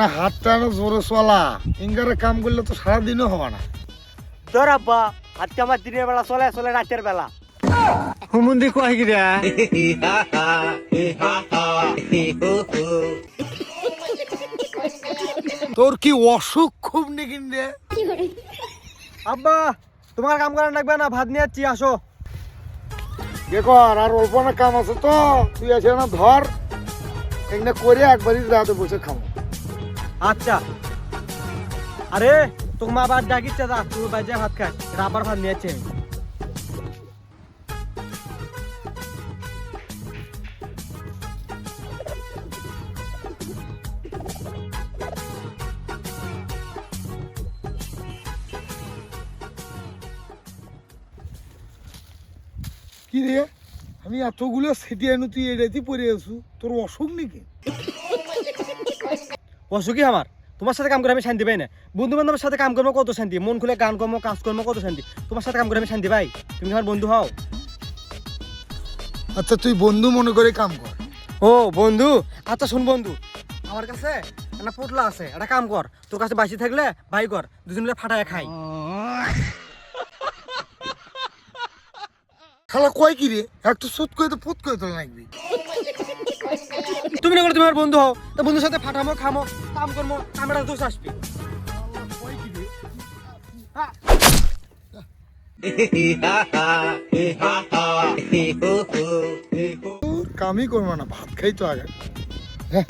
না হাতটা না জোরে চলা ইঙ্গারে কাম করলে তো সারাদিনও হবে না। তোর আব্বা আজকে আমার দিনের বেলা চলে চলে রাতের বেলা। হুমুন্দি কয় গিরা তোর কি অসুখ খুব নাকি রে? আব্বা তোমার কাম করা লাগবে না, ভাত নিয়ে যাচ্ছি, আসো। কর আর অল্প না কাম আছে তো, তুই আছে না ধর এখানে করে একবারই রাতে বসে খাবো। আচ্ছা। আরে তোমার আবার ডাকিচ্ছে দা, তুমি বাজে ভাত খাই, আবার ভাত নিয়ে যাচ্ছি আমি। কি রে আমি এতগুলো সেটি আনু তুই এটাই পরে আছু, তোর অসুখ নাকি? অসুখী আমার, তোমার সাথে কাম করে আমি শান্তি পাই না। বন্ধু বান্ধবের সাথে কাম করবো কত শান্তি, মন খুলে গান করবো, কাজ করবো কত শান্তি। তোমার সাথে কাম করে আমি শান্তি পাই? তুমি আমার বন্ধু হও। আচ্ছা তুই বন্ধু মনে করে কাম কর। ও বন্ধু, আচ্ছা শোন বন্ধু, আমার কাছে একটা পোটলা আছে, একটা কাম কর, তোর কাছে বাসি থাকলে ভাই কর, দুজন মিলে ফাটায় খাই। খালা কয় কি রে, একটু সুত করে তো পুত করে তো লাগবি। তুমি না করে তুমি আমার বন্ধু হও, তো বন্ধুর সাথে ফাটামো, খামো, কাম করবো, আমরা দোষ আসবি। কয় কি রে? তোর কামই করবো না, ভাত খাই তো আগে। হ্যাঁ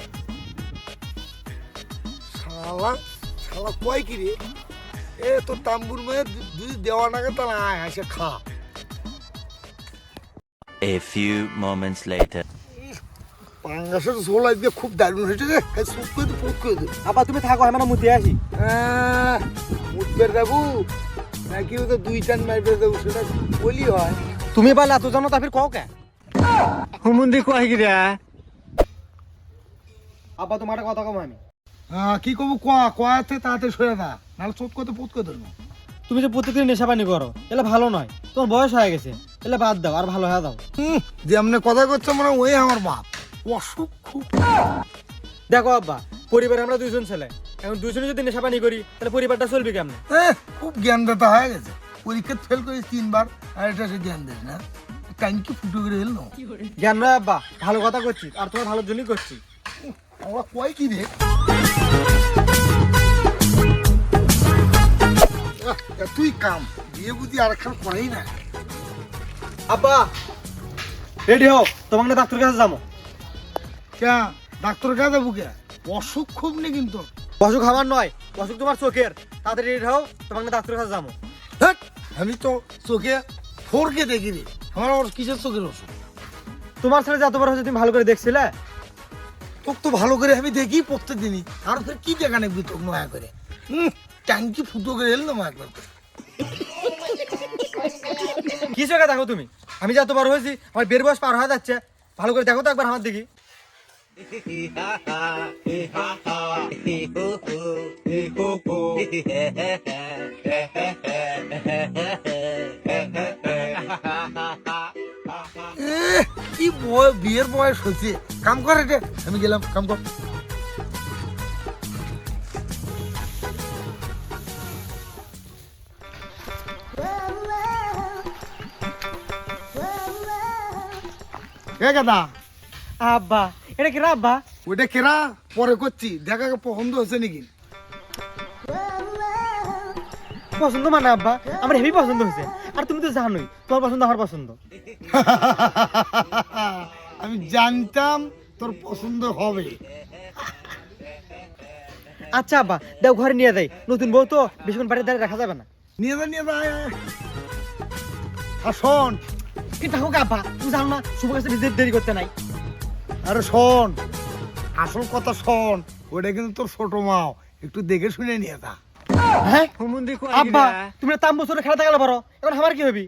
শালা শালা কয় কি রে, এ তোর তাম্বুর মেয়ে দুই দেওয়া নাগে তাহলে আয় আসে খা। A few moments later. পাঙ্গাসের ঝোল আজকে খুব দারুণ হয়েছে রে, সুপ করে তো পুত করে দে। আবার তুমি থাকো, আমি না মুতে আসি। মুতবের দেবো নাকি ওদের দুই টান মারবে দেবো, সেটা বলি হয়। তুমি বলে এত জানো তারপর কও কে? হুমুন্দি কয় গিরা আব্বা তোমার একটা কথা কম আমি। কি করবো কোয়াতে তাড়াতাড়ি সরে দা, নাহলে চোট করতে পুত করে ধরবো। তুমি যে প্রতিদিন নেশা পানি করো, এলে ভালো নয়, তোমার বয়স হয়ে গেছে, এলে বাদ দাও, আর ভালো হয়ে দাও। যেমনি কথা করছে মানে ওই আমার বাপ, অসুখ খুব। দেখো আব্বা, পরিবারে আমরা দুইজন ছেলে, এখন দুইজনে যদি নেশা পানি করি তাহলে পরিবারটা চলবে কেমনে? খুব জ্ঞান দাতা হয়ে গেছে, পরীক্ষা ফেল করিস 3 বার আর এটা সে জ্ঞান দিস না, টাইম কি ফুটো করে এলো। জ্ঞান নয় আব্বা, ভালো কথা করছি, আর তোমার ভালোর জন্যই করছি। আমরা কয় কি রে, তুই কাম বিয়ে বুঝি আর একখান করেই না। আব্বা রেডি হও, তোমাকে না ডাক্তারের কাছে যাবো। কে ডাক্তারের কাছে যাবো কে? অসুখ খুব নেই কিন্তু। অসুখ আমার নয়, অসুখ তোমার চোখের। তাড়াতাড়ি রেডি হও, তোমাকে না ডাক্তারের কাছে যাবো। হ্যাঁ আমি তো চোখে ফোরকে দেখি রে, আমার আবার কিসের চোখের অসুখ? তোমার ছেলে যতবার হচ্ছে তুমি ভালো করে দেখছিলে। তোকে তো ভালো করে আমি দেখি প্রত্যেক দিনই, আর ফের কি দেখা নেবি তোকে নয়া করে? ট্যাঙ্কি ফুটো করে এল না একবার। কি চোখে দেখো তুমি? আমি যতবার হয়েছি আমার বের বয়স পার হয়ে যাচ্ছে, ভালো করে দেখো তো একবার আমার দেখি। কি বিয়ের বয়স হচ্ছে, কাম করে রে, আমি গেলাম কাম কর। দাদা আব্বা এটা কি আব্বা? ওইটা কেরা পরে করছি, দেখা পছন্দ হচ্ছে নাকি? পছন্দ মানে আব্বা আমার হেভি পছন্দ হয়েছে, আর তুমি তো জানোই তোমার পছন্দ আমার পছন্দ। আমি জানতাম তোর পছন্দ হবে। আচ্ছা আব্বা দেও ঘরে নিয়ে যাই, নতুন বউ তো বেশিক্ষণ বাড়িতে দাঁড়িয়ে রাখা যাবে না। নিয়ে যা নিয়ে যা, আয়, আয়। আর শোন, কিন্তু হোক আব্বা, তুমি জানো না শুভ কাছে দেরি করতে নাই। আরে শোন, আসল কথা শোন, ওটা কিন্তু তোর ছোট মাও, একটু দেখে শুনে নিয়ে যা। হ্যাঁ হুমুন্দি কয় আব্বা, গিরা তুমি তাম বছরে খেলাতে গেলে বড়, এখন আমার কি হবি?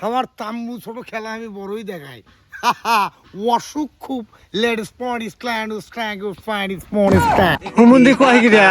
আমার তাম্বু ছোট খেলা আমি বড়ই দেখাই। অসুখ খুব late spot stand stand fine spot stand. হুমুন্দি কয় গিরা